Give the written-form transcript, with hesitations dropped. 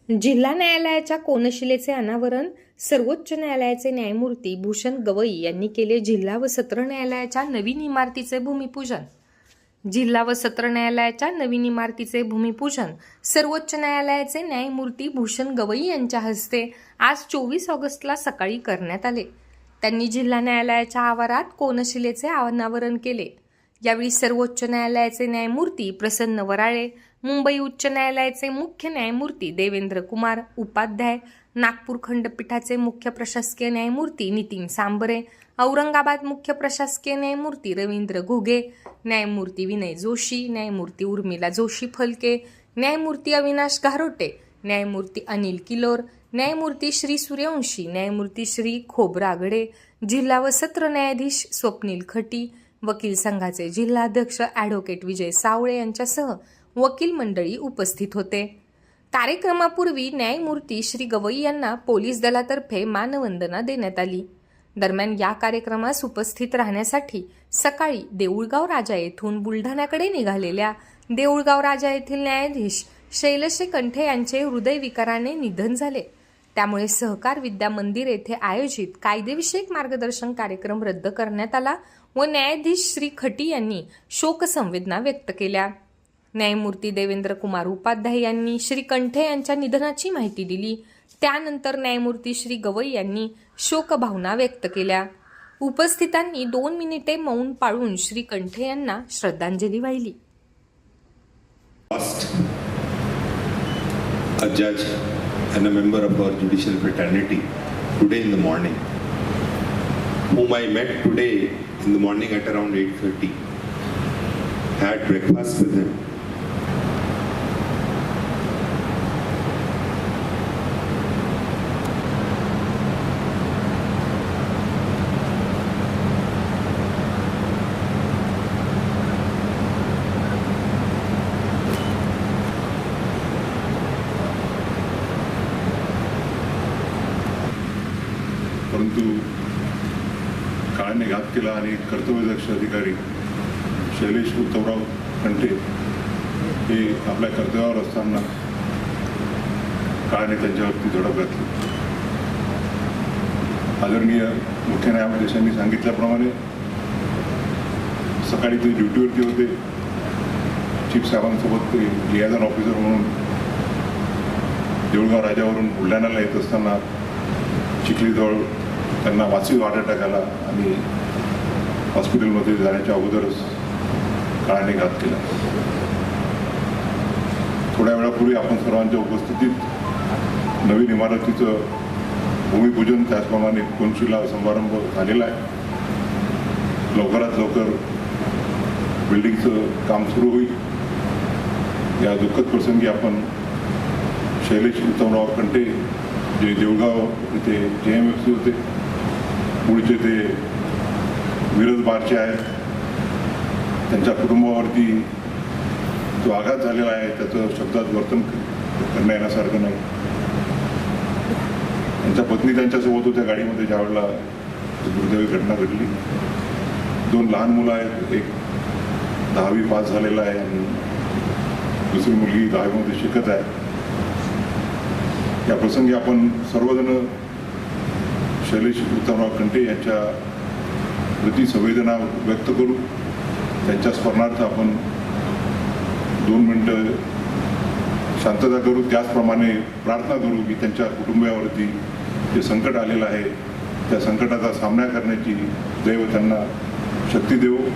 जिल्हा न्यायालयाच्या कोनशिलेचे अनावरण सर्वोच्च न्यायालयाचे न्यायमूर्ती भूषण गवई यांनी केले. जिल्हा व सत्र न्यायालयाच्या नवीन इमारतीचे भूमिपूजन. जिल्हा व सत्र न्यायालयाच्या नवीन इमारतीचे भूमिपूजन सर्वोच्च न्यायालयाचे न्यायमूर्ती भूषण गवई यांच्या हस्ते आज 24 ऑगस्टला सकाळी करण्यात आले. त्यांनी जिल्हा न्यायालयाच्या आवारात कोनशिलेचे अनावरण केले. यावेळी सर्वोच्च न्यायालयाचे न्यायमूर्ती प्रसन्न वराळे, मुंबई उच्च न्यायालयाचे मुख्य न्यायमूर्ती देवेंद्र कुमार उपाध्याय, नागपूर खंडपीठाचे मुख्य प्रशासकीय न्यायमूर्ती नितीन सांबरे, औरंगाबाद मुख्य प्रशासकीय न्यायमूर्ती रवींद्र घुगे, न्यायमूर्ती विनय जोशी, न्यायमूर्ती उर्मिला जोशी फलके, न्यायमूर्ती अविनाश घारोटे, न्यायमूर्ती अनिल किलोर, न्यायमूर्ती श्री सूर्यवंशी, न्यायमूर्ती श्री खोब्रागडे, जिल्हा व सत्र न्यायाधीश स्वप्नील खटी, वकील संघाचे जिल्हाध्यक्ष ॲडव्होकेट विजय सावळे यांच्यासह वकील मंडळी उपस्थित होते. कार्यक्रमापूर्वी न्यायमूर्ती श्री गवई यांना पोलीस दलातर्फे मानवंदना देण्यात आली. दरम्यान या कार्यक्रमास उपस्थित राहण्यासाठी सकाळी देऊळगाव राजा येथून बुलढाण्याकडे निघालेल्या देऊळगाव राजा येथील न्यायाधीश शैलेश कंठे यांचे हृदयविकाराने निधन झाले. त्यामुळे सहकार विद्या मंदिर येथे आयोजित कायदेविषयक मार्गदर्शन कार्यक्रम रद्द करण्यात आला व न्यायाधीश श्री खटी यांनी शोकसंवेदना व्यक्त केल्या. न्यायमूर्ती देवेंद्र कुमार उपाध्याय यांनी श्री कंठे यांच्या निधनाची माहिती दिली. त्यानंतर न्यायमूर्ती श्री गवई यांनी शोकभावना व्यक्त केल्या. उपस्थितांनी 2 मिनिटे मौन पाळून श्री कंठे यांना श्रद्धांजली वाहिली. A judge and a member of our judicial fraternity today in the morning, whom I met today in the morning at around 8:30, had breakfast with him. परंतु काळाने घात केला आणि कर्तव्यदक्ष अधिकारी शैलेश उत्तमराव कंठे हे आपल्या कर्तव्यावर असताना काळाने त्यांच्यावरती झडप घातली. आदरणीय मुख्य न्यायाधीशांनी सांगितल्याप्रमाणे सकाळी ते ड्युटीवरती होते. चीफ साहेबांसोबत ते लिएझन ऑफिसर म्हणून देऊळगाव राजावरून बुलढाण्याला येत असताना चिखलीजवळ त्यांना मासिक हार्ट अटॅक आला आणि हॉस्पिटलमध्ये जाण्याच्या अगोदरच काळाने घात केला. थोड्या वेळापूर्वी आपण सर्वांच्या उपस्थितीत नवीन इमारतीचं भूमिपूजन त्याचप्रमाणे कोनशिला समारंभ झालेला आहे. लवकरात लवकर बिल्डिंगचं काम सुरू होईल. या दुःखद प्रसंगी आपण शैलेश उत्तमराव कंठे जे देऊळगाव इथे JMFC होते, पुढचे ते मिरज बारचे आहेत, त्यांच्या कुटुंबावरती जो आघात झालेला आहे त्याचं शब्दात वर्तन करण्या येण्यासारखं नाही. त्यांच्या पत्नी त्यांच्यासोबत होत्या गाडीमध्ये ज्यावेळेला दुर्दैवी घटना घडली. 2 लहान मुलं आहेत, एक 10वी पास झालेला आहे आणि दुसरी मुलगी 10वीमध्ये शिकत आहे. या प्रसंगी आपण सर्वजण शैलेश उत्तमराव कंठे यांच्या प्रति संवेदना व्यक्त करू. त्यांच्या स्मरणार्थ आपण 2 मिनिटं शांतता करू. त्याचप्रमाणे प्रार्थना करू की त्यांच्या कुटुंबियावरती जे संकट आलेलं आहे त्या संकटाचा सामना करण्याची दैव त्यांना शक्ती देवो.